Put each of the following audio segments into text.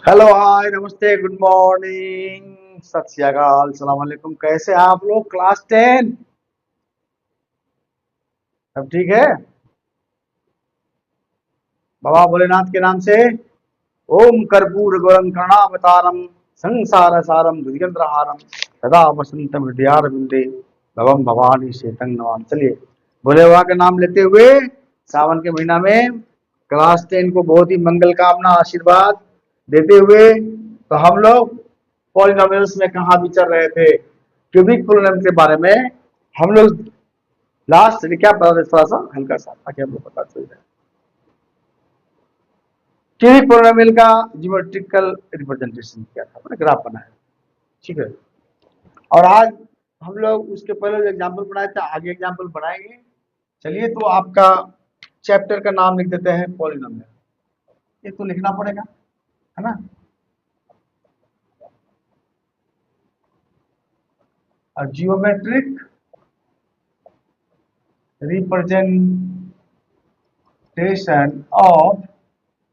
Hello hi नमस्ते good morning सत श्री अकाल सलाम वालेकुम। कैसे हैं आप लोग? क्लास 10 सब ठीक है? बाबा भोलेनाथ के नाम से ओम कर्पूर गौरम करुणावतारम संसार सारम भुजगेंद्रहारम सदा वसंतम हृदयारविंदे भवम भवानी शेतंग नमाम। चलिए भोले बाबा का नाम लेते हुए सावन के महीना में क्लास 10 को बहुत ही मंगल कामना आशीर्वाद देते हुए तो हम लोग पॉलिनोमियल्स में कहाँ विचर रहे थे? क्यूबिक पॉलिनोमियल के बारे में हम लोग लास्ट रिकैप बता रहे, थोड़ा सा हल्का सा ताकि हम लोग पता चल जाए क्यूबिक पॉलिनोमियल का ज्योमेट्रिकल रिप्रेजेंटेशन किया था, मैंने ग्राफ बनाया। ठीक है, और आज हम लोग उसके पहले जो एग्जाम्पल बनाए थे आगे एग्जाम्पल बनाएंगे। चलिए तो आपका चैप्टर का नाम लिख देते हैं पॉलिनोमियल। ये तो लिखना पड़ेगा, है ना? और जियोमेट्रिक रिप्रेजेंटेशन ऑफ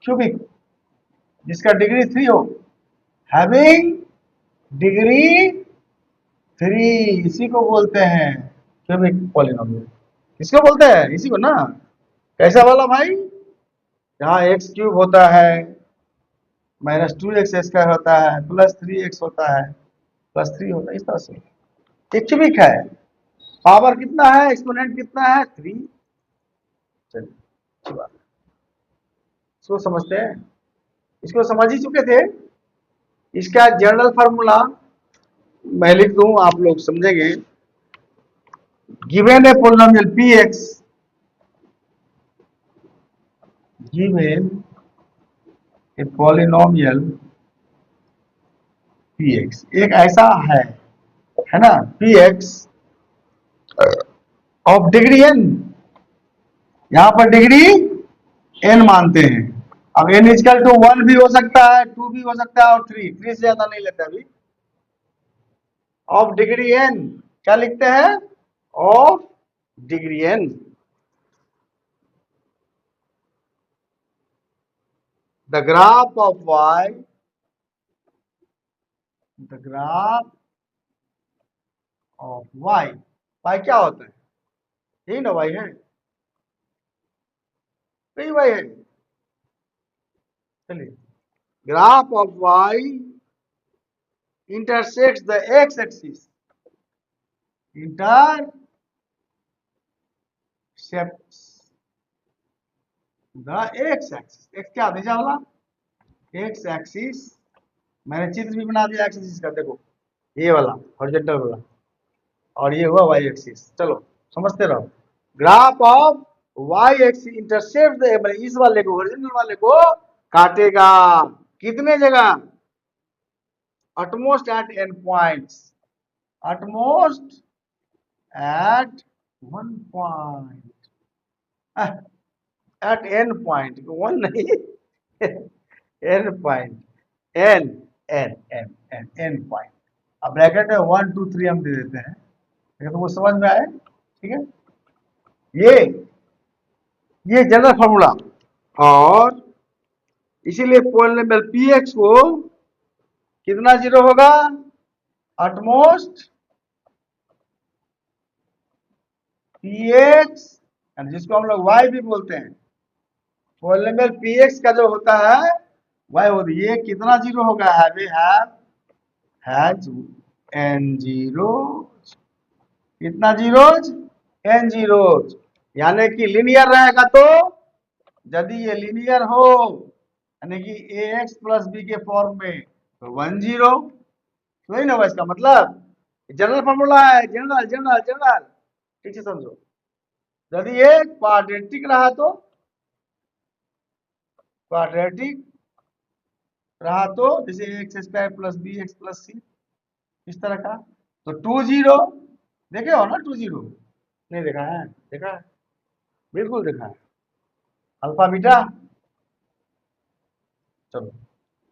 क्यूबिक जिसका डिग्री 3 हो, हैविंग डिग्री 3, इसी को बोलते हैं क्यूबिक पॉलिनोमियल। इसको बोलते हैं इसी को ना। कैसा वाला भाई? जहाँ एक्स क्यूब होता है, -2x स्क्वायर होता है, +3x होता है, +3 होता है, इस तरह से ये क्यूबिक है। पावर कितना है, एक्सपोनेंट कितना है? 3। चलिए अच्छी बात है, इसको समझते हैं। इसको समझ ही चुके थे। इसका जनरल फार्मूला मैं लिख दूं, आप लोग समझेंगे। गिवन ए पोलिनोमियल px, गिवन ए पोलिनोमियल px एक ऐसा है ना, px ऑफ डिग्री n, यहां पर डिग्री n मानते हैं। अब n इजकल टू 1 भी हो सकता है, 2 भी हो सकता है, और 3 से ज्यादा नहीं लेते अभी। ऑफ डिग्री n क्या लिखते हैं? Of degree n। The graph of y, the graph of y, y क्या होता है? यही ना y है, यही y है। चलिए, graph of y intersects the x axis, intersects the x axis। x क्या दिशा वाला? x axis। मैंने चित्र भी बना दिया x axis का, देखो ये वाला हॉरिजॉन्टल वाला, और ये हुआ y एक्सिस। चलो समझते रहो। Graph of y axis intercept इस वाले को, हॉरिजॉन्टल वाले को काटेगा कितने जगह? utmost at n points, utmost at 1 point, at n point, 1 नहीं n point, n n n n n point। अब ब्रैकेट में 1 2 3 हम दे देते हैं, तो वो समझ में आए। ठीक है, ये ये जनरल फॉर्मूला। और इसीलिए पॉलिनोमियल px को कितना जीरो होगा? अटमोस्ट px, जिसको हम लोग y भी बोलते हैं। पॉलिनोमियल px का जो होता है y होती है, ये कितना जीरो होगा? Has n zeros. कितना जीरोज? n zeros. यानी कि लीनियर रहेगा तो, यदि ये लीनियर हो यानी कि ax प्लस बी के फॉर्म में, तो 1 0। वही ना इसका मतलब, जनरल फॉर्मूला है, जनरल जनरल जनरल। ठीक से समझो। यदि ये क्वाड्रेटिक रहा तो, क्वाड्रेटिक रहा तो जैसे x square plus b x plus c, इस तरह का, तो 2 0। देखे हो ना 2 0? नहीं देखा है? देखा है, बिल्कुल देखा है। Alpha beta. चलो,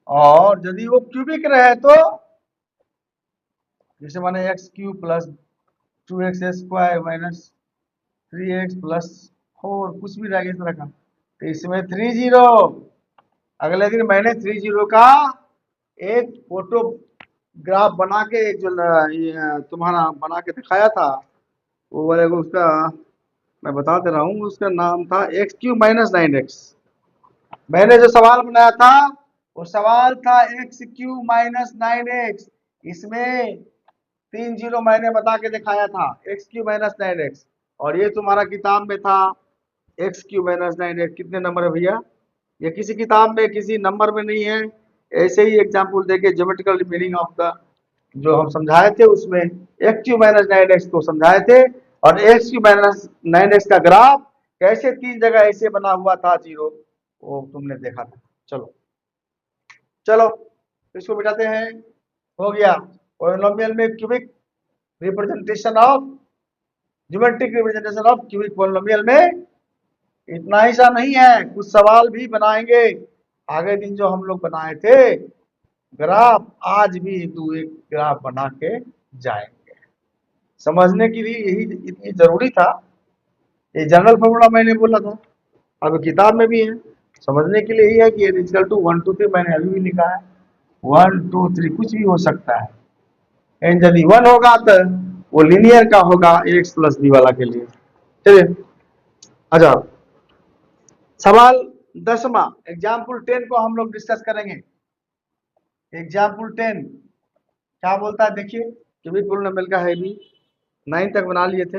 और यदि वो क्यूबिक रहे तो, जैसे माने x cube plus 2x square minus 3x plus 4, कुछ भी रहेगा इस तरह का, तो इसमें 3 0। अगले दिन मैंने 3 0 का एक फोटोग्राफ बना के जो ये तुम्हारा बना के दिखाया था, वो वाले को उसका मैं बता दे रहा हूँ, उसका नाम था x³ - 9x। मैंने जो सवाल बनाया था वो सवाल था x³ - 9x। इसमें 3 जीरो मैंने बता के दिखाया था, x³ - 9x। और ये तुम्हारा किताब में था x³ - 9x। कितने नंबर है भैया? ये किसी किताब में किसी नंबर में नहीं है, ऐसे ही एग्जाम्पल देके ज्योमेट्रिकल मीनिंग ऑफ द जो हम समझाए थे उसमें x³ - 9x को समझाए थे। और x³ - 9x का ग्राफ कैसे 3 जगह ऐसे बना हुआ था जीरो, वो तुमने देखा था। चलो चलो इसको मिटाते हैं। हो गया पॉलिनोमियल में cubic representation of geometric representation of cubic polynomial में इतना ही सा नहीं है, कुछ सवाल भी बनाएंगे आगे दिन जो हम लोग बनाए थे ग्राफ, आज भी एक ग्राफ बना के जाएंगे। समझने के लिए यही इतनी जरूरी था। ये जनरल फॉर्मूला मैंने बोला था, अब किताब में भी है। समझने के लिए यही है कि ये इक्वल टू 1 2 3 मैंने अभी भी लिखा है, 1 2 3 कुछ भी हो सकता है। एंड यदि 1 होगा तो वो लीनियर का होगा x + b वाला के लिए। चलिए अच्छा, सवाल 10वां एग्जाम्पल 10 को हम लोग डिस्कस करेंगे। एग्जाम्पल 10 क्या बोलता है देखिए, क्यूबिक पॉलिनोमियल का है भी 9 तक बना लिए थे।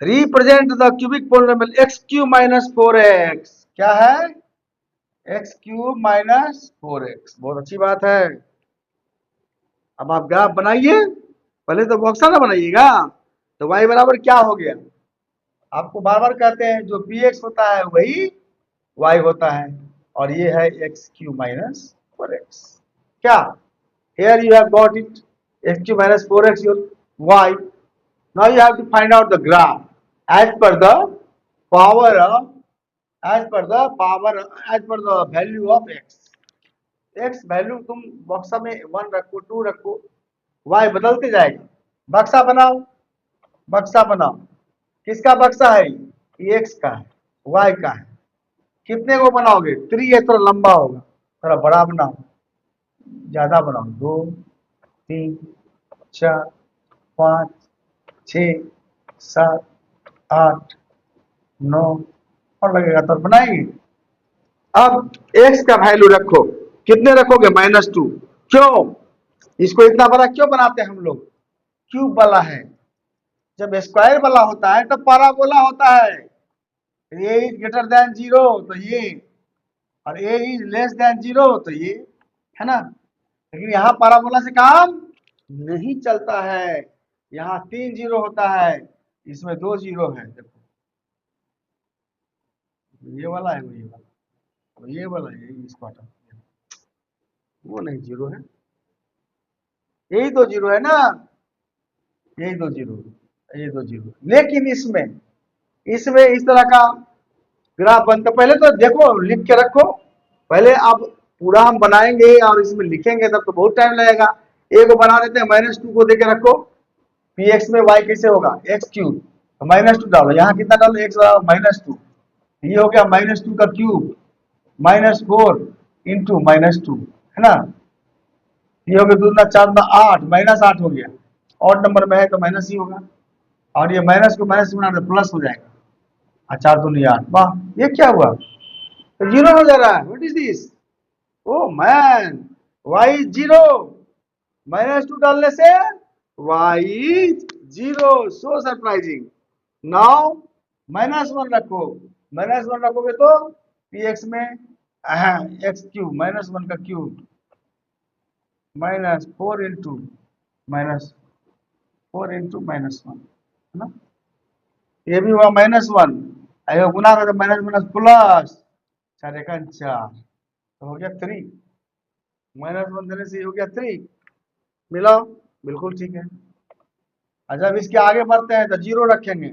Represent the cubic polynomial x³ - 4x। क्या है? x³ - 4x। बहुत अच्छी बात है। अब आप ग्राफ बनाइए, पहले तो बॉक्सा ना बनाइएगा। तो y बराबर क्या हो गया? आपको बार बार कहते हैं जो px होता है वही y होता है, और ये है x³ - 4x। क्या? Here you have got it, x³ - 4x your y. Now you have to find out the graph as per the power of as per the value of x। x value तुम बक्सा में 1 रखो, 2 रखो, y बदलते जाएगा। बक्सा बनाओ, बक्सा बनाओ। किसका बक्सा है? x का है, y का है। कितने को बनाओगे? 3 है, थोड़ा लंबा होगा, थोड़ा बड़ा बनाओ, ज्यादा बनाओ। 2 3 4 5 6 7 8 9 और लगेगा तो बनाएंगे। अब x का वैल्यू रखो, कितने रखोगे? -2। क्यों? इसको इतना बड़ा क्यों बनाते हैं हम लोग? क्यूब वाला है। जब स्क्वायर वाला होता है तो पैराबोला होता है। a इज ग्रेटर देन 0 तो ये, और a इज लेस देन 0 तो ये, है ना। लेकिन यहाँ पैराबोला से काम नहीं चलता है। यहाँ 3 जीरो होता है, इसमें 2 जीरो है। देखो ये वाला है, ये वाला, ये वाला, ये इसका वो नहीं जीरो है, यही 2 जीरो है ना, यही 2 जीरो, ये 2 जीरो। लेकिन इसमें इस तरह का ग्राफ बनता, पहले तो देखो लिख के रखो। पहले आप पूरा हम बनाएंगे और इसमें लिखेंगे तब तो बहुत टाइम लगेगा। ए को बना देते हैं, -2 को देके रखो। px में y कैसे होगा? x³ तो -2 डालो, यहाँ कितना डालो? x -2, ये हो गया -2 का क्यूब, -4 इंटू -2, है ना। ये हो गया 2 × 4 = 8, -8 हो गया। और नंबर में है तो माइनस ही होगा, और ये माइनस को माइनस बना तो प्लस हो जाएगा। 4 दूनी 8। वाह, ये क्या हुआ? तो जीरो हो जा रहा है। What is this? Oh man, y is 0, -2 डालने से y is 0। So surprising. Now -1 रखो, -1 रखोगे तो px में x³ -1 का क्यूब -4 इंटू -4 इंटू -1, है ना। ये भी हुआ -1, अगर गुना करो तो माइनस प्लस 4 × 4 तो हो गया 3। -1 देने से हो गया 3। मिलाओ, बिल्कुल ठीक है। और जब इसके आगे बढ़ते हैं तो 0 रखेंगे,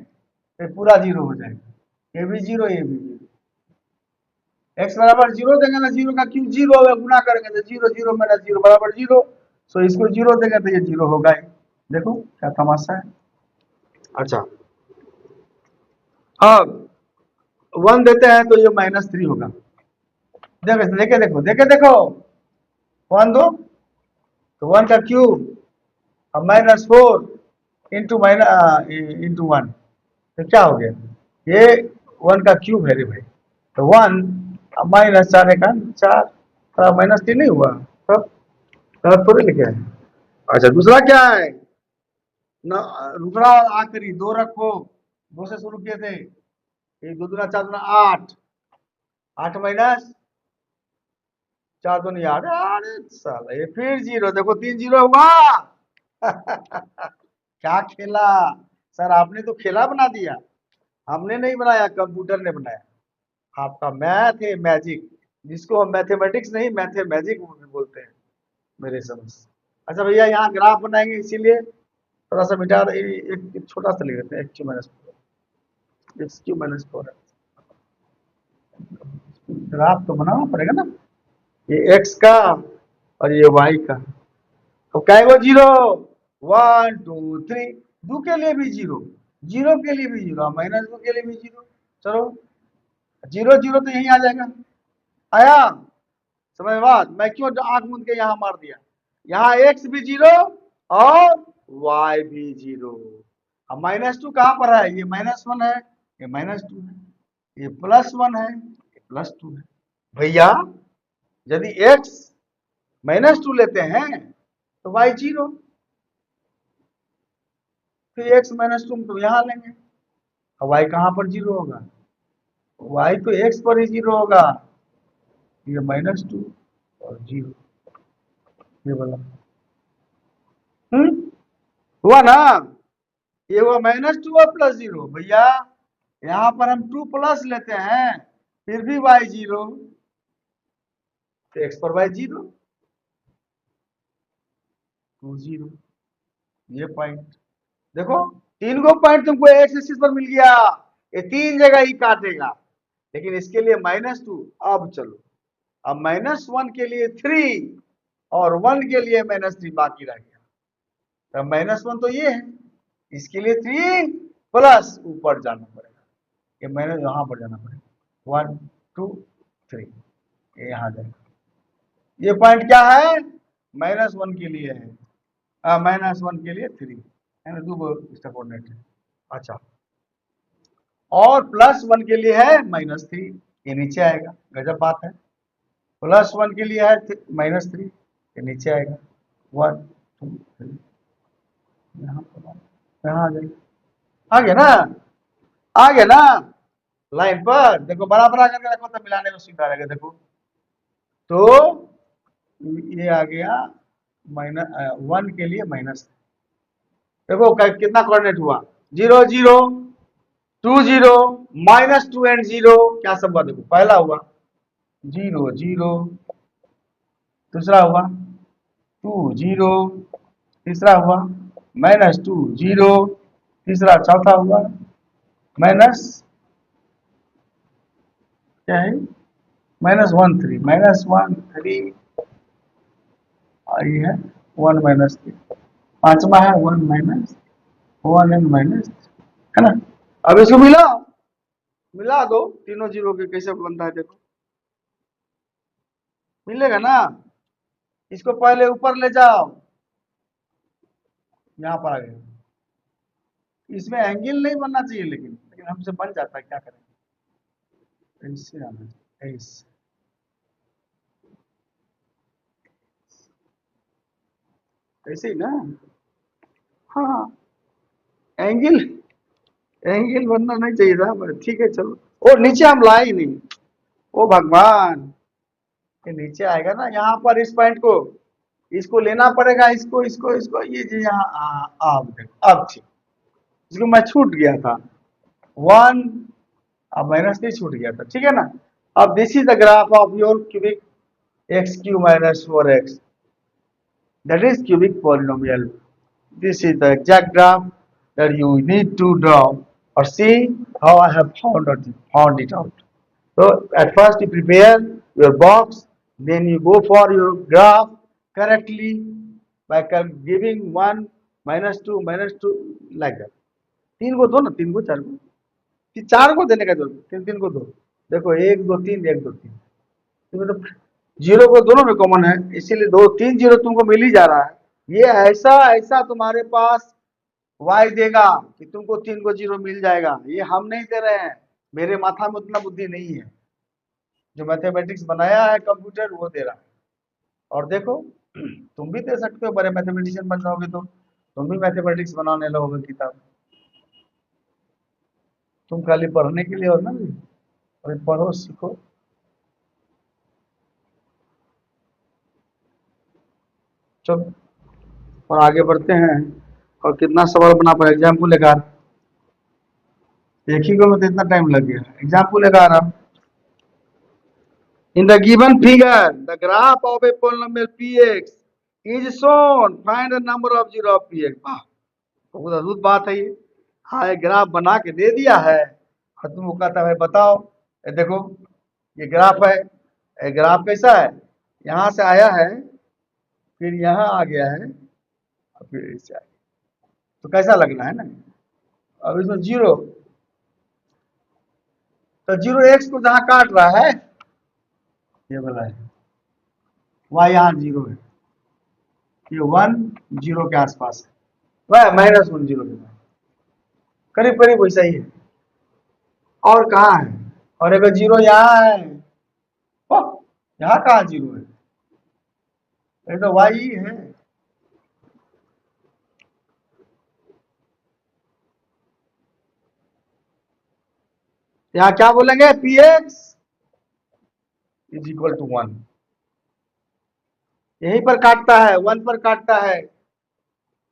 फिर पूरा 0 हो जाएगा। ये भी 0, ये भी 0। x बराबर 0 देंगे ना, 0 का क्यूब 0 होगा, गुना करेंगे तो 0 0 - 0 बराबर 0। सो इसको 0 देंगे तो ये 0 होगा ही। देखो क्या तमाशा है। अच्छा, अब 1 देते हैं तो ये -3 होगा। देखे देखो, देखे देखो, वन दो तो वन का क्यूब अब -4 इंटू वन तो क्या हो गया, ये वन का क्यूब है रे भाई। तो वन अब -4 -3 नहीं हुआ, तब तब थोड़े लिखे हैं। अच्छा दूसरा क्या है न, दूसरा आखिरी दो रखो, दो से शुरू किए थे, एक दो दूना 4 दूना 8, 8 माइनस 4 दूनी 8, अरे साला ये फिर जीरो, देखो 3 जीरो हुआ। क्या खेला सर, आपने तो खेला बना दिया, हमने नहीं बनाया, कंप्यूटर ने बनाया। आपका मैथ है मैजिक, जिसको हम मैथमेटिक्स नहीं मैथे मैजिक बोलते हैं मेरे समझ। अच्छा भैया यहाँ ग्राफ बनाएंगे, इसीलिए थोड़ा सा मिटा एक छोटा सा लिख देते हैं, x3 - 4 ग्राफ तो बनाना पड़ेगा ना, ये x का और ये y का। तो क्या वो जीरो, 1 2 3, दो के लिए भी जीरो, जीरो के लिए भी जीरो, -2 के लिए भी जीरो। चलो जीरो जीरो तो यही आ जाएगा, आया समझ बात। मैं क्यों आंख मूंद के यहाँ मार दिया, यहाँ x भी जीरो और y भी जीरो। अब -2 कहाँ पर है, ये -1 है, ये -2 है, ये +1 है, ये +2 है। भैया यदि x -2 लेते हैं तो y जीरो, फिर x -2 तो यहाँ लेंगे, अब y कहाँ पर जीरो होगा, y तो x पर ही जीरो होगा, ये -2 और जीरो, ये वाला हुआ ना, ये हुआ -2 और +0 भैया। यहाँ पर हम 2 प्लस लेते हैं फिर भी y जीरो, तो x पर y जीरो 2 जीरो, ये पॉइंट देखो, तीन को पॉइंट तुमको एक्स एक्सिस पर मिल गया, ये तीन जगह ही काटेगा। लेकिन इसके लिए -2, अब चलो अब -1 के लिए 3 और 1 के लिए -3 बाकी रह गया, तो -1 तो ये है, इसके लिए 3 प्लस ऊपर जाना पड़ेगा, ये मैंने यहाँ पर जाना पड़ेगा 1 2 3, ये यहाँ जाएगा। ये पॉइंट क्या है, -1 के लिए है, -1 के लिए 3 है ना, दो इसका कोऑर्डिनेट है। अच्छा और +1 के लिए है -3, ये नीचे आएगा, गजब बात है। +1 के लिए है -3, ये नीचे आएगा 1 2 3, यहाँ आ जाएगा, आ गया ना, आ गया ना, लाइन पर देखो बराबर करके रखो तो मिलाने में सीधा रहेगा। देखो तो ये आ गया -1 के लिए माइनस, देखो कितना कोऑर्डिनेट हुआ, 0 0 2 0 -2 एंड 0, क्या सब हुआ, देखो पहला हुआ 0 0, दूसरा हुआ 2 0, तीसरा हुआ -2 0, तीसरा चौथा हुआ माइनस क्या है -1 3, -1 3 आई है 1 -3, पांचवा है 1 1 एंड माइनस, है ना। अब इसको मिला दो, तीनों जीरो के कैसे बनता है देखो, मिलेगा ना। इसको पहले ऊपर ले जाओ, यहाँ पर आ गया, इसमें एंगल नहीं बनना चाहिए, लेकिन हमसे बन जाता है, क्या करें, ऐसे आना चाहिए, ऐसे ही ना, हाँ एंगल एंगल बनना नहीं चाहिए था, ठीक है चलो। और नीचे हम लाए ही नहीं, ओ भगवान, ये नीचे आएगा ना, यहाँ पर इस पॉइंट को इसको लेना पड़ेगा, इसको इसको इसको, ये जो यहाँ अब ठीक, इसको मैं छूट गया था 1, अब -3 छूट गया था, ठीक है ना। अब this is the graph of your cubic x³ - 4x, that is cubic polynomial. This is the exact graph that you need to draw or see how I have found it out. So at first you prepare your box, then you go for your graph correctly by giving 1 -2 -2 like that. तीन को दो ना, तीन को चार को, चार को देने का जरूरत, तीन तीन को दो, देखो 1 2 3 1 2 3, जीरो को दोनों में कॉमन है, इसीलिए दो तीन जीरो तुमको मिल ही जा रहा है। ये ऐसा ऐसा तुम्हारे पास वाई देगा कि तुमको तीन को जीरो मिल जाएगा, ये हम नहीं दे रहे हैं, मेरे माथा में उतना बुद्धि नहीं है, जो मैथमेटिक्स बनाया है कंप्यूटर वो दे रहा है। और देखो तुम भी दे सकते हो, बड़े मैथमेटिशियन बन जाओगे तो तुम भी मैथमेटिक्स बनाने लगोगे किताब। तुम खाली पढ़ने के लिए हो ना, अरे पढ़ो सीखो। चलो और आगे बढ़ते हैं। और कितना सवाल बना पाए, एग्जाम्पल लगा, एक ही को में तो इतना टाइम लग गया। एग्जाम्पल लगा रहा, in the given figure the graph of a polynomial px is shown, find the number of zero of px। वाह, बहुत अद्भुत बात है ये। हाँ, एक ग्राफ बना के दे दिया है और तुमको कहता है बताओ, ये देखो ये ग्राफ है, ये ग्राफ कैसा है, यहाँ से आया है फिर यहाँ आ गया है और फिर इससे आया, तो कैसा लगना है ना। अब इसमें जीरो, तो जीरो एक्स को जहाँ काट रहा है ये वाला है, वह यहाँ जीरो है, ये वन जीरो के आसपास है, वह माइनस वन जीरो के करीब करीब वैसा ही है। और कहाँ है, और अगर जीरो यहाँ है, यहाँ कहाँ जीरो है, ये तो वाई ही है। यहाँ क्या बोलेंगे, P X is equal to one, यहीं पर काटता है, वन पर काटता है।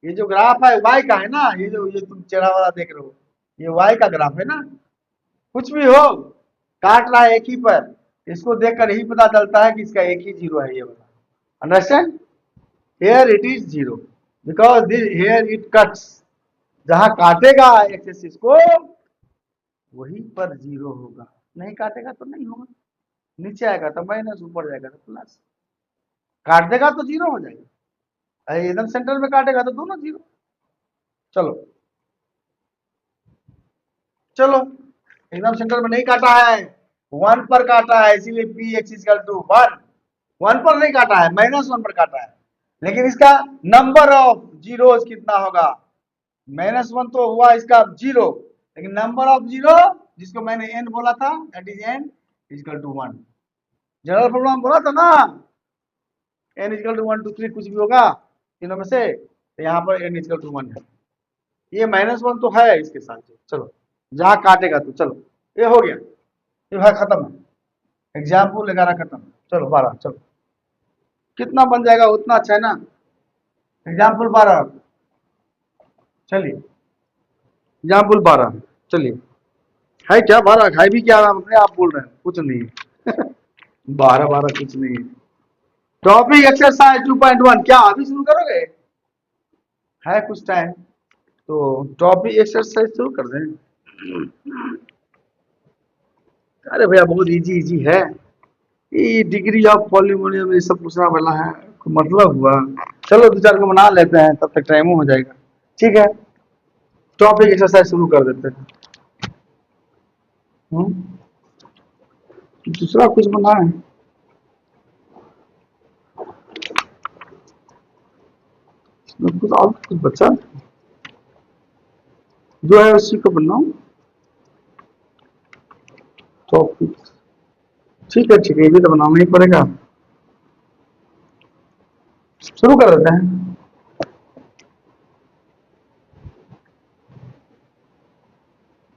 ये जो ग्राफ है वाई का है ना, ये तुम चेहरा वाला देख रहे हो, ये वाई का ग्राफ है ना। कुछ भी हो काट रहा है एक ही पर, इसको देखकर ही पता चलता है कि इसका एक ही जीरो है, ये वाला। Understand, here it is zero because this here it cuts, जहां काटेगा एक्सेस को वहीं पर जीरो होगा, नहीं काटेगा तो नहीं होगा, नीचे आएगा तो माइनस, ऊपर जाएगा तो प्लस, काट देगा तो जीरो हो जाएगा, एकदम सेंटर में काटेगा तो दोनों जीरो। चलो चलो, एकदम सेंटर में नहीं काटा है, वन पर काटा है, इसीलिए P X equal to one, one पर नहीं काटा है, माइनस वन पर काटा है। लेकिन इसका नंबर ऑफ जीरोस कितना होगा, माइनस वन तो हुआ इसका जीरो, लेकिन नंबर ऑफ जीरो जिसको मैंने एन बोला था, that is N equal to one. General problem बोला था ना, N equal to one two three कुछ भी होगा तीनों में से, तो यहाँ पर एन इक्वल टू वन है, ये माइनस वन तो है इसके साथ। चलो जहां काटेगा तो चलो, ये हो गया, ये है खत्म है, एग्जाम्पल 11 खत्म। चलो 12, चलो कितना बन जाएगा उतना अच्छा है ना, एग्जाम्पल 12, चलिए एग्जाम्पल 12, चलिए है क्या 12, है भी क्या, अपने आप बोल रहे हैं कुछ नहीं है 12 12 कुछ नहीं है। टॉपिक एक्सरसाइज 2.1 क्या अभी शुरू करोगे, है कुछ टाइम, तो टॉपिक एक्सरसाइज शुरू कर दें। अरे भैया बहुत इजी इजी है, ये डिग्री ऑफ पॉलीमोनियम ये सब पूछना वाला है, मतलब हुआ। चलो दो चार को बना लेते हैं, तब तक टाइम हो जाएगा। ठीक है, टॉपिक एक्सरसाइज शुरू कर देते हैं। दूसरा कुछ बना है, कुछ और कुछ बचा जो है उसी को बनाओ टॉपिक। ठीक है ठीक है, ये भी तो बनाना ही पड़ेगा, शुरू कर देते हैं।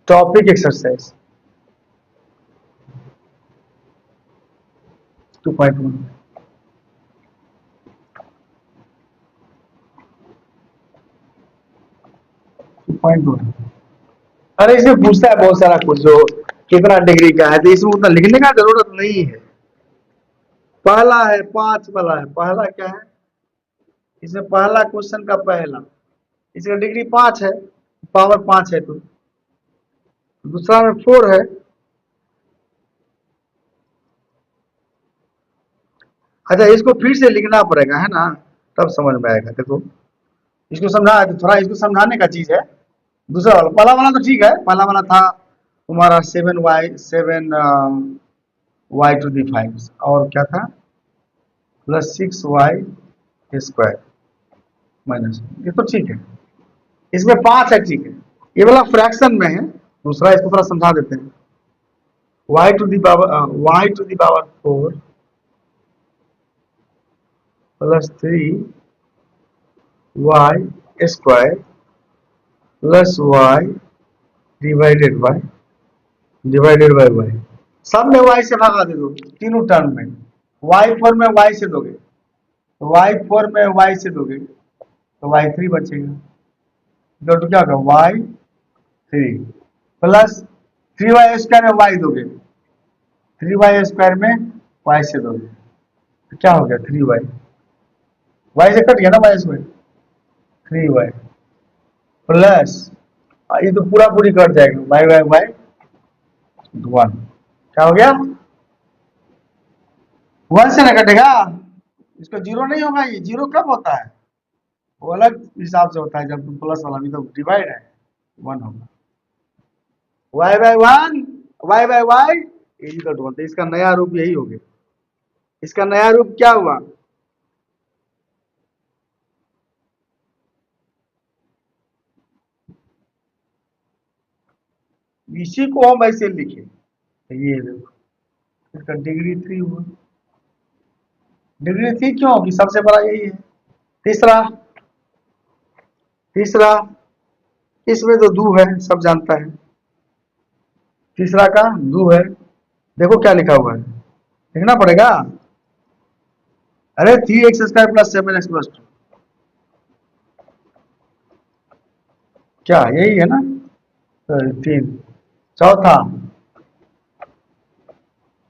Topic exercise 2.1 2.1। अरे इसमें पूछता है बहुत सारा कुछ, जो कितना डिग्री का है, तो इसमें उतना लिखने का जरूरत नहीं है। पहला है 5 वाला है, पहला क्या है इसमें, पहला क्वेश्चन का पहला, इसका डिग्री 5 है, पावर 5 है, तो दूसरा में 4 है। अच्छा इसको फिर से लिखना पड़ेगा है ना, तब समझ में आएगा। देखो इसको समझा, थोड़ा इसको समझाने का चीज है। दूसरा वाला, पहला वाला तो ठीक है, पहला वाला था तुम्हारा 7y 7 y टू दी 5, और क्या था प्लस 6y² माइनस, ये तो ठीक है। इसमें 5 है, ठीक है, ये वाला फ्रैक्शन में है। दूसरा इसको थोड़ा समझा देते हैं। y⁴ plus 3y² plus y divided by y। सब में y से भागा दे दो, तीनों टर्म में। y4 में y से दोगे तो y4 में y से दोगे तो y3 बचेगा। तो क्या होगा, y3 प्लस 3y² में y दोगे, 3y² में y से दोगे तो क्या हो गया, 3y। y से कट गया ना y², 3y प्लस ये तो पूरा पूरी कट जाएगा, y/1। क्या हो गया, 1 से ना कटेगा, इसको 0 नहीं होगा। ये 0 कब होता है, वो अलग हिसाब से होता है, जब तुम प्लस वाला भी तो डिवाइड है, 1 होगा। y/1 y/y equal to 1। तो इसका नया रूप यही हो गया। इसका नया रूप क्या हुआ, इसी को हम ऐसे लिखे, तो ये देखो इसका डिग्री 3 हुआ। डिग्री 3 क्यों होगी, सबसे बड़ा यही है। तीसरा तीसरा इसमें तो 2 है, सब जानता है। तीसरा का 2 है, देखो क्या लिखा हुआ है, लिखना पड़ेगा। अरे 3x² प्लस 7x प्लस 2, क्या यही है ना, 3। चौथा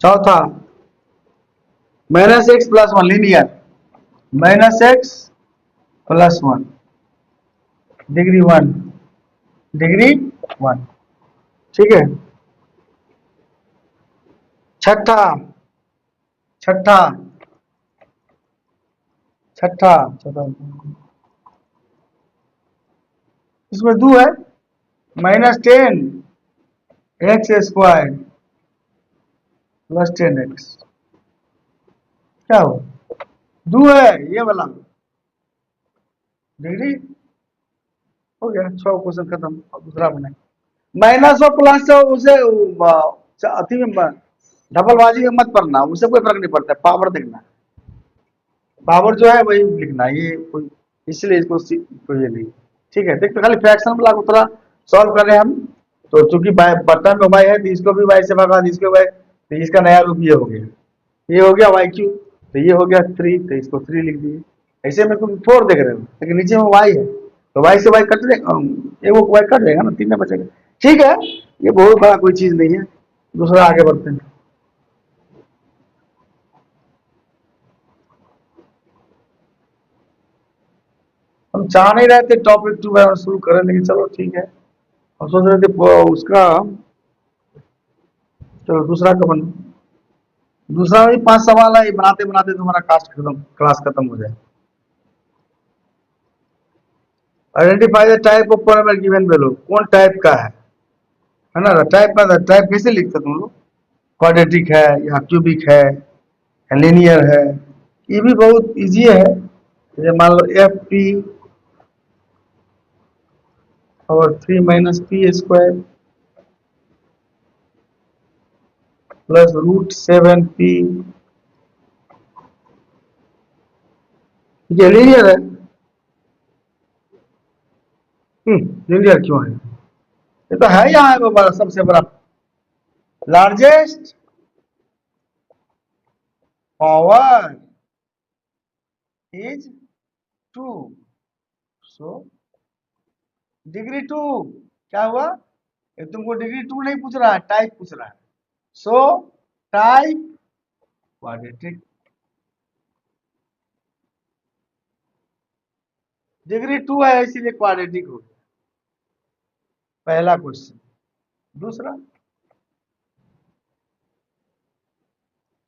चौथा -x+1 linear, -x+1 degree 1, degree 1, ठीक है। छठा छठा छठा छठा इसमें 2 है, -10x² प्लस 10x, क्या हो, 2 है ये वाला, डिग्री हो गया। 6 क्वेश्चन खत्म। और दूसरा बने माइनस और प्लस, उसे अति में डबलबाजी में मत पढ़ना, उससे कोई फर्क नहीं पड़ता, पावर देखना, पावर जो है वही लिखना, ये कोई इसलिए इसको तो ये नहीं, ठीक है। देखते खाली फ्रैक्शन वाला को थोड़ा सॉल्व कर रहे हैं हम। तो चूंकि बटन में y है तो इसको भी y से भगा, इसको y, तो इसका नया रूप ये हो गया, ये हो गया y3, तो ये हो गया 3, तो इसको 3 लिख दिए। ऐसे में तुम 4 देख रहे हो, लेकिन नीचे में y है तो y से y कट जाएगा, वो y कट जाएगा ना, 3 में बचेगा। ठीक है, ये बहुत बड़ा कोई चीज नहीं है। दूसरा आगे बढ़ते हैं। हम चाह नहीं रहे थे टॉपिक 2 शुरू करें, लेकिन चलो ठीक है। हम सोच रहे थे उसका, चलो दूसरा का बन, दूसरा भी 5 सवाल है, बनाते बनाते तुम्हारा क्लास खत्म हो जाए। Identify the type of polynomial given below, कौन टाइप का है ना। टाइप का टाइप कैसे लिखते तुम लोग, क्वाड्रेटिक है या क्यूबिक है या लीनियर है, ये भी बहुत इजी है। ये मान लो FP और 3 - p² प्लस √7p, ये लीनियर है। लीनियर क्यों है, ये तो है यहाँ वो बड़ा, सबसे बड़ा largest power is 2, so degree 2 क्या हुआ, ये तुमको डिग्री 2 नहीं पूछ रहा है, टाइप पूछ रहा है। सो टाइप क्वाड्रेटिक, डिग्री 2 है इसीलिए क्वाड्रेटिक हो गया, पहला क्वेश्चन। दूसरा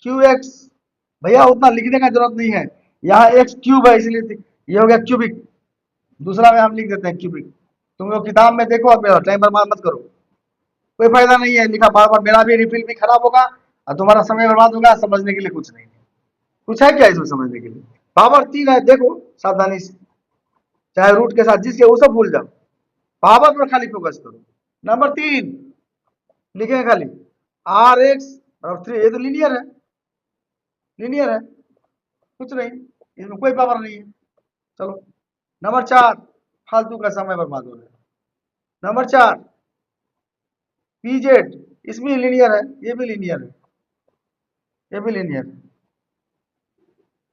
QX, भैया उतना लिखने का जरूरत नहीं है, यहाँ x³ है इसलिए ये हो गया क्यूबिक। दूसरा में हम लिख देते हैं क्यूबिक। तुम लोग किताब में देखो, अब मेरा टाइम बर्बाद मत करो, कोई फायदा नहीं है लिखा बार बार, मेरा भी रिफिल भी खराब होगा और तुम्हारा समय बर्बाद होगा, समझने के लिए कुछ नहीं है। कुछ है क्या इसमें समझने के लिए? पावर 3 है, देखो सावधानी से, चाहे रूट के साथ जिसके वो सब भूल जाओ, पावर पर खाली फोकस करो। नंबर 3 लिखेंगे खाली आर एक्स और 3, ये तो लीनियर है, लीनियर है, कुछ नहीं, इसमें कोई पावर नहीं है। चलो नंबर 4, फालतू का समय बर्बाद हो रहा है। नंबर 4 पीजेड, इसमें लीनियर है, ये भी लीनियर है, ये भी लीनियर है।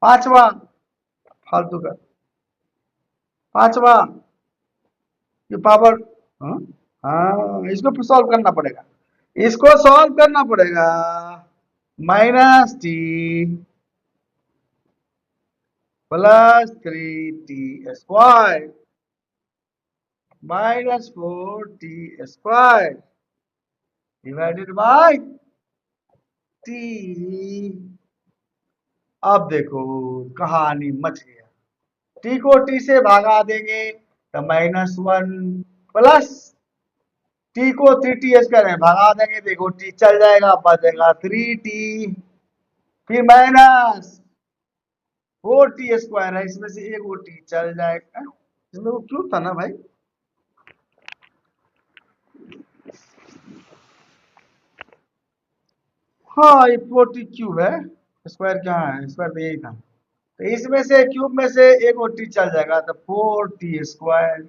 5वां फालतू का, 5वां ये पावर, हाँ हाँ, इसको सॉल्व करना पड़ेगा, इसको सॉल्व करना पड़ेगा। Minus T plus 3t² minus 4t² divided by T. अब देखो कहानी मच गया, टी को टी से भागा देंगे तो -1 प्लस टी को 3t² में भागा देंगे, देखो टी चल जाएगा, बचेगा 3t, फिर माइनस 4t² है, इसमें से एक वो टी चल जाएगा, इसमें वो क्यों था ना भाई, हाँ ये 4t क्यूब है, स्क्वायर क्या है, स्क्वायर तो यही था, तो इसमें से क्यूब में से एक और टी चल जाएगा तो 4t²।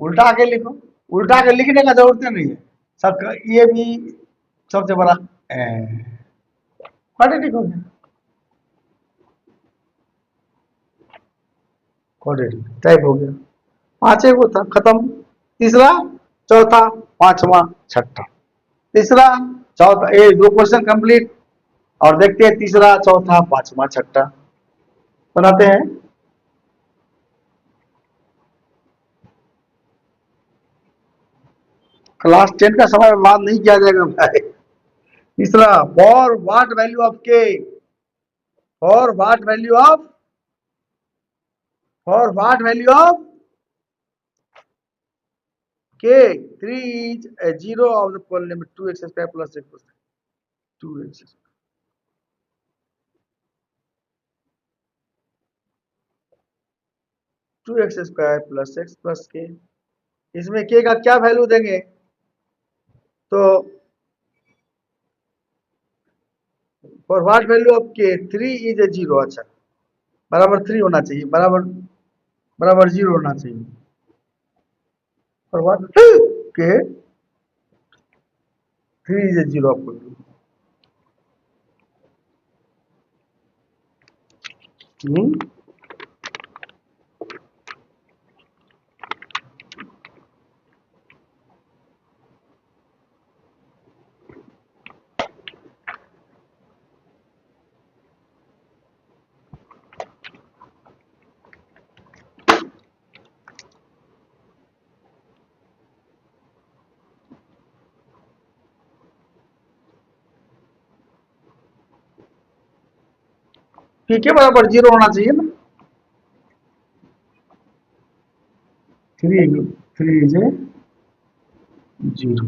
उल्टा के लिखो, उल्टा के लिखने का जरूरत नहीं है, सब ये भी सबसे बड़ा क्वाड्रेटिक हो गया, क्वाड्रेटिक टाइप हो गया, पांचे को था खत्म, तीसरा चौथा पांचवा छठा, तीसरा चौथा, ये दो क्वेश्चन कंप्लीट, और देखते हैं तीसरा चौथा पांचवा छठा बनाते हैं। क्लास 10 का समय बर्बाद नहीं किया जाएगा भाई। तीसरा, फॉर व्हाट वैल्यू ऑफ के, for what value of, for what value of के 3 is a zero of the polynomial 2x² plus x plus 2x, 2x² plus x plus k, इसमें k का क्या वैल्यू देंगे, तो फॉर व्हाट वैल्यू ऑफ के 3 is a zero, अच्छा बराबर 3 होना चाहिए, बराबर बराबर 0 होना चाहिए, फॉर व्हाट के 3 is a zero of, P के बराबर 0 होना चाहिए ना, 3 3 इज ए जीरो,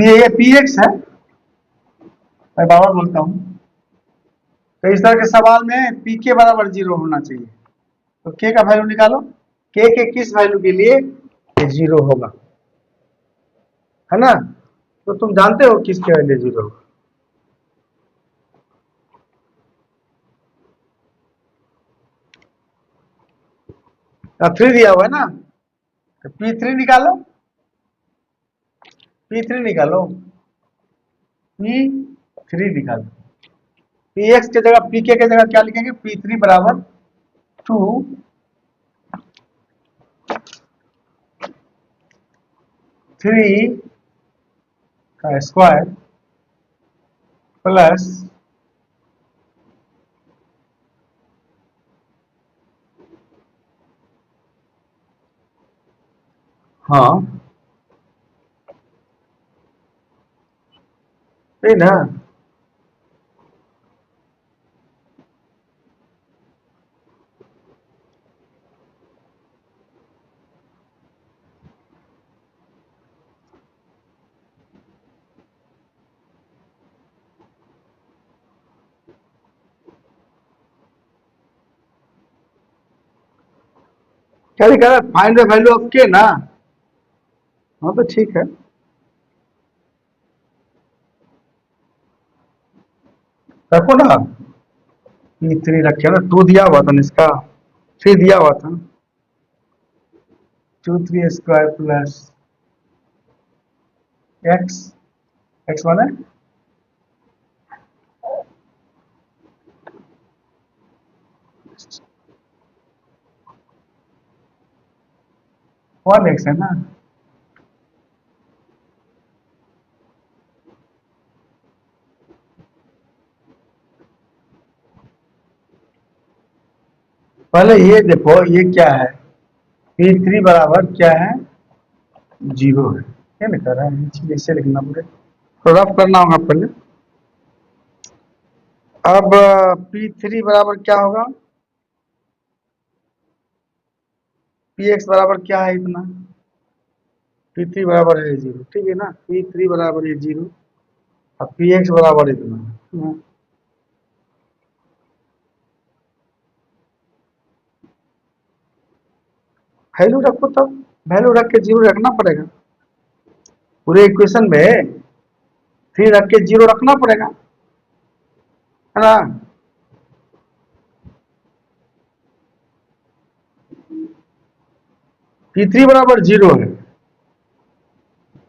ये पी एक्स है, मैं बाबा बोलता हूँ, तो इस तरह के सवाल में पी के बराबर 0 होना चाहिए, तो के का वैल्यू निकालो, के किस वैल्यू के लिए 0 होगा, है ना, तो तुम जानते हो किसके वैल्यू 0 होगा, 3 दिया हुआ है ना, तो P3 निकालो, P3 निकालो, P3 निकालो, पी एक्स की जगह पी के जगह क्या लिखेंगे, P3 बराबर 2 3 का स्क्वायर प्लस, हाँ सही ना, क्या लिखा है? फाइंड द वैल्यू ऑफ के ना। हाँ तो ठीक है, रखो ना। P3 रखे ना, 2 दिया हुआ था ना, इसका 3 दिया हुआ था। 2 3 स्क्वायर प्लस एक्स, एक्स माने 1x है ना। पहले ये देखो ये क्या है, P3 बराबर क्या है, 0 है। क्या लिखा रहा है, नीचे ऐसे लिखना पड़े, तो रफ करना होगा पहले। अब P3 बराबर क्या होगा, Px बराबर क्या है इतना, P3 बराबर है 0, ठीक है ना। P3 बराबर है 0, अब Px बराबर इतना। वैल्यू रखो, तब वैल्यू रख के 0 रखना पड़ेगा पूरे इक्वेशन में। 3 रख के 0 रखना पड़ेगा, है ना। P3 बराबर 0 है,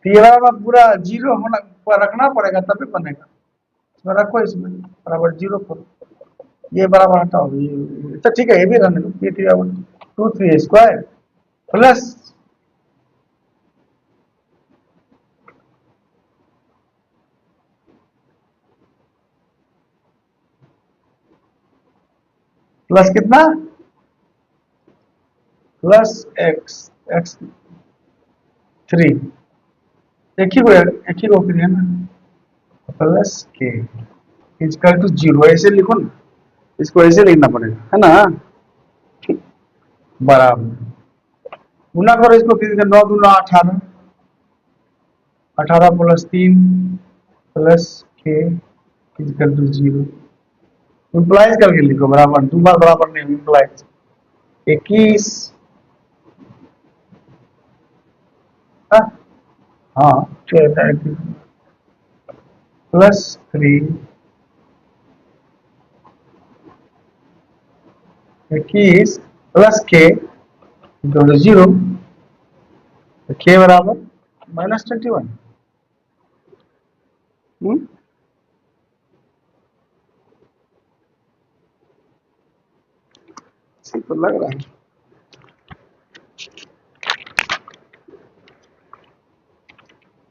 P बराबर पूरा 0 होना रखना पड़ेगा तभी बनेगा। इसमें रखो, इसमें बराबर 0 करो, ये बराबर हटाओ, ये तो ठीक है, ये भी रहने दो। P3 बराबर 2 3 स्क्वायर प्लस प्लस कितना, प्लस एक्स, एक्स 3, एक ही को है ना, प्लस के इजकल टू 0, ऐसे लिखो ना, इसको ऐसे लिखना पड़ेगा, है ना। बराबर गुना करो इसको, किसी का 9 दूना 18, 18 प्लस 3 प्लस के इजकल टू 0। इम्प्लाइज करके लिखो, बराबर 2 बार बराबर नहीं, इम्प्लाइज 21, हाँ प्लस 3 21 प्लस के इक्वल टू 0, के बराबर -21। तो लग रहा है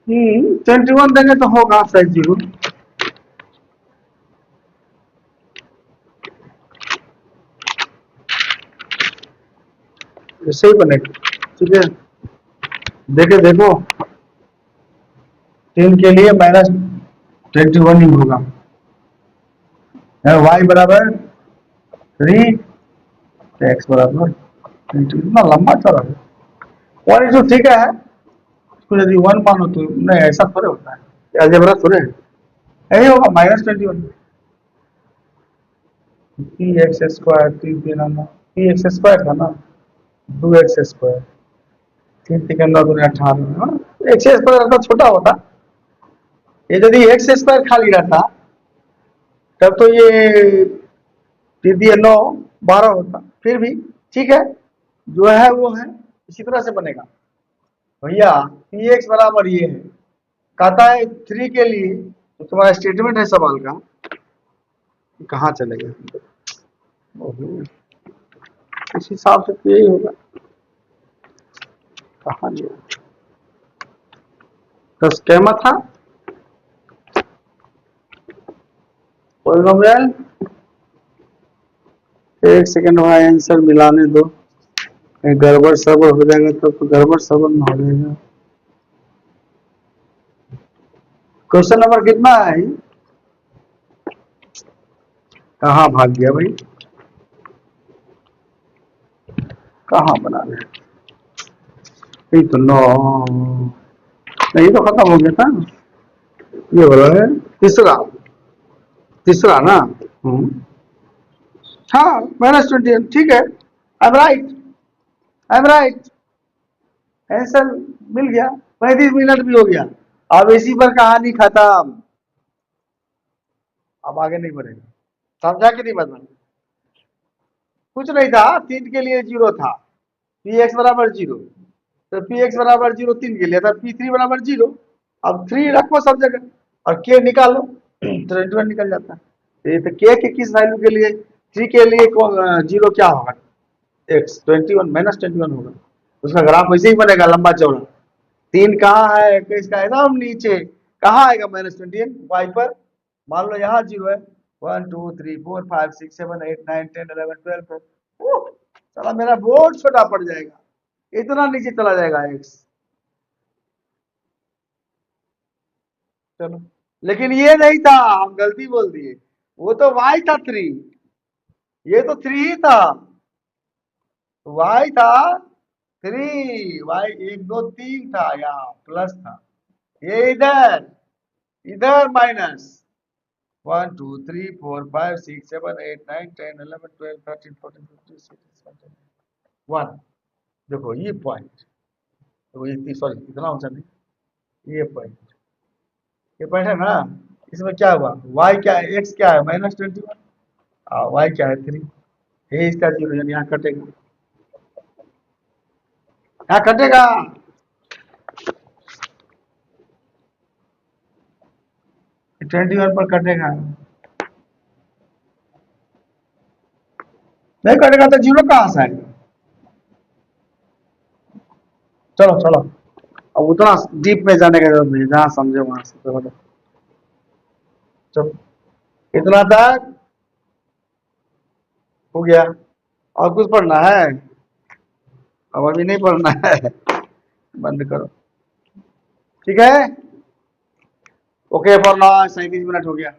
21 देंगे तो होगा सही 0। ऐसे ही बनेगा, ठीक है। देखो 3 के लिए -21 ही होगा, y बराबर 3, एक्स बराबर 22। इतना लंबा चला है, 1 ठीक है। इसको यदि 1 मानो तो नहीं, ऐसा थोड़े होता है, अलजेब्रा थोड़े है, यही होगा -21। पी एक्स स्क्वायर 3 3 आना, पी एक्स स्क्वायर था ना, 2x स्क्वायर 3 3 9 2 18, एक्स स्क्वायर रहता छोटा होता, ये यदि एक्स स्क्वायर खाली रहता तब तो ये दीदी 9 12 होता, फिर भी ठीक है, जो है वो है, इसी तरह से बनेगा। भैया पी एक्स बराबर ये है, कहता है 3 के लिए, तो तुम्हारा स्टेटमेंट है सवाल का, कहाँ चले गए, इस हिसाब से तो यही होगा, कहाँ गया, तो स्केमा था पॉलिनोमियल। एक सेकंड वहाँ आंसर मिलाने दो, गड़बड़ सड़बड़ हो जाएगा तो गड़बड़ सड़बड़ ना हो जाएगा। क्वेश्चन नंबर कितना है, कहाँ भाग गया भाई, कहाँ बना रहे, ये तो 9 नहीं, तो खत्म हो गया था, ये बोला है तीसरा, तीसरा ना। हाँ -20, ठीक है, I am right, I am right, answer मिल गया। 35 मिनट भी हो गया। अब इसी पर कहानी खत्म, अब आगे नहीं बढ़ेगा। समझा कि नहीं बदला? कुछ नहीं था, 3 के लिए 0 था, पी एक्स बराबर 0, तो पी एक्स बराबर 0 3 के लिए था, P3 बराबर 0। अब 3 रखो सब जगह और के निकालो तो 21 निकल जाता है। तो के किस वैल्यू के लिए? 3 के लिए 0 क्या होगा? एक्स 21 माइनस 21 होगा। उसका ग्राफ वैसे ही बनेगा लंबा चौड़ा। 3 कहाँ है? इसका एकदम नीचे। कहाँ आएगा -21? वाई पर। मान लो यहाँ 0 है, 1 2 3 4 5 6 7 8 9 10 11 12 चला मेरा बोर्ड छोटा पड़ जाएगा, इतना नीचे चला जाएगा एक्स। चलो, लेकिन ये नहीं था, हम गलती बोल दिए, वो तो वाई था 3, ये तो 3 ही था, वाई था 3, वाई 1 2 3 था, यहाँ प्लस था, ये इधर, इधर माइनस। 1 2 3 4 5 6 7 8 9 10 11 12 13 14 15 16 17 1। देखो ये पॉइंट, देखो ये सॉरी इतना ऊंचा नहीं, ये पॉइंट, ये पॉइंट है ना। इसमें क्या हुआ? y क्या है? x क्या है? -21, y क्या है? 3। ये इसका 0 यानी यहाँ कटेगा, यहाँ कटेगा। ये 21 पर कटेगा, नहीं कटेगा तो 0 कहाँ से आएगा? चलो चलो, अब उतना डीप में जाने का जरूरत नहीं, जहाँ समझे वहां से तो चलो, इतना तक हो गया। और कुछ पढ़ना है? अब अभी नहीं पढ़ना है, बंद करो, ठीक है। ओके फॉर नाउ 37 मिनट हो गया।